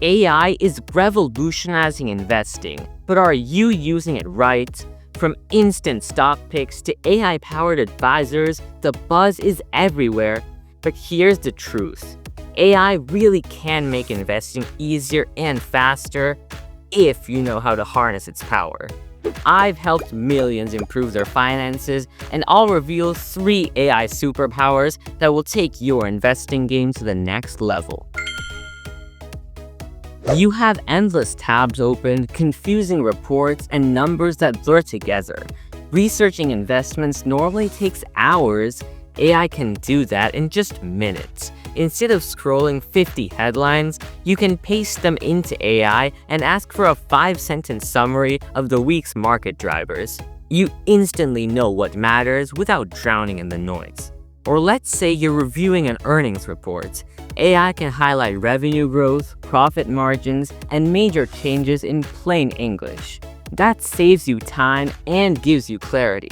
AI is revolutionizing investing, but are you using it right? From instant stock picks to AI-powered advisors, the buzz is everywhere. But here's the truth. AI really can make investing easier and faster if you know how to harness its power. I've helped millions improve their finances, and I'll reveal 3 AI superpowers that will take your investing game to the next level. You have endless tabs open, confusing reports, and numbers that blur together. Researching investments normally takes hours. AI can do that in just minutes. Instead of scrolling 50 headlines, you can paste them into AI and ask for a 5-sentence summary of the week's market drivers. You instantly know what matters without drowning in the noise. Or let's say you're reviewing an earnings report. AI can highlight revenue growth, profit margins, and major changes in plain English. That saves you time and gives you clarity.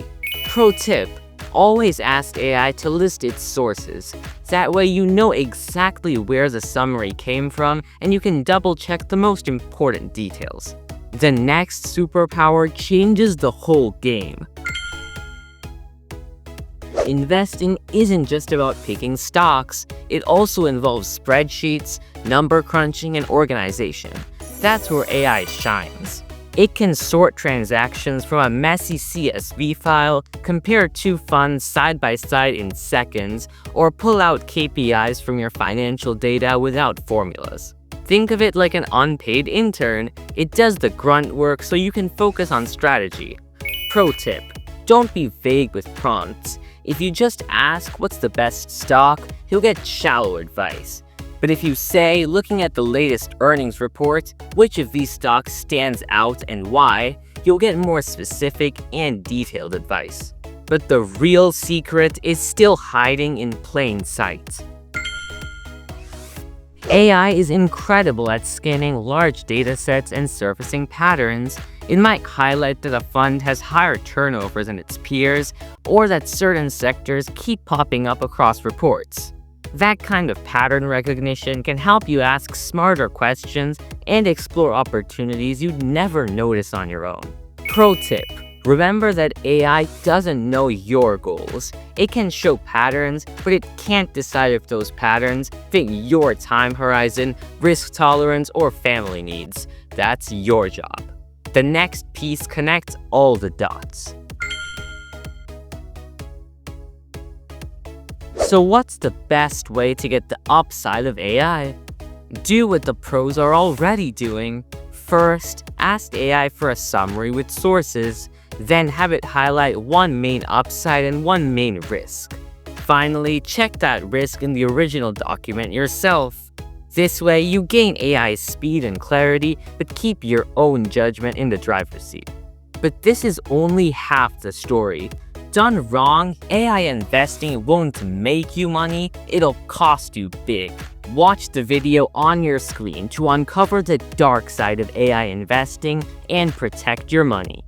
Pro tip: always ask AI to list its sources. That way you know exactly where the summary came from and you can double-check the most important details. The next superpower changes the whole game. Investing isn't just about picking stocks. It also involves spreadsheets, number crunching, and organization. That's where AI shines. It can sort transactions from a messy CSV file, compare 2 funds side by side in seconds, or pull out KPIs from your financial data without formulas. Think of it like an unpaid intern. It does the grunt work so you can focus on strategy. Pro tip: don't be vague with prompts. If you just ask what's the best stock, you'll get shallow advice. But if you say, looking at the latest earnings report, which of these stocks stands out and why, you'll get more specific and detailed advice. But the real secret is still hiding in plain sight. AI is incredible at scanning large datasets and surfacing patterns. It might highlight that a fund has higher turnover than its peers, or that certain sectors keep popping up across reports. That kind of pattern recognition can help you ask smarter questions and explore opportunities you'd never notice on your own. Pro tip: remember that AI doesn't know your goals. It can show patterns, but it can't decide if those patterns fit your time horizon, risk tolerance, or family needs. That's your job. The next piece connects all the dots. So what's the best way to get the upside of AI? Do what the pros are already doing. First, ask AI for a summary with sources, then have it highlight one main upside and one main risk. Finally, check that risk in the original document yourself. This way, you gain AI's speed and clarity, but keep your own judgment in the driver's seat. But this is only half the story. Done wrong, AI investing won't make you money, it'll cost you big. Watch the video on your screen to uncover the dark side of AI investing and protect your money.